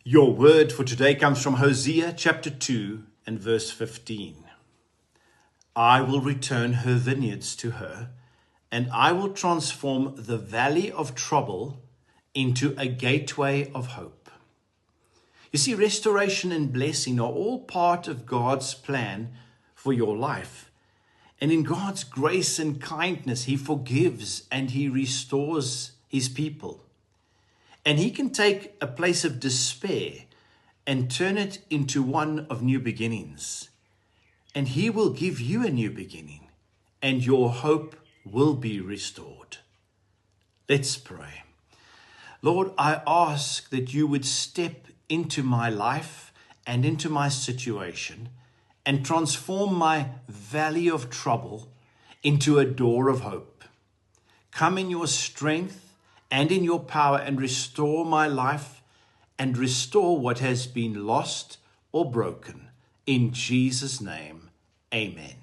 Your word for today comes from Hosea chapter 2 and verse 15. I will return her vineyards to her, and I will transform the valley of trouble into a gateway of hope. You see, restoration and blessing are all part of God's plan for your life. And in God's grace and kindness, He forgives and He restores His people. And He can take a place of despair and turn it into one of new beginnings. And He will give you a new beginning, and your hope will be restored. Let's pray. Lord, I ask that you would step into my life and into my situation and transform my valley of trouble into a door of hope. Come in your strength and in your power and restore my life and restore what has been lost or broken. In Jesus' name, amen.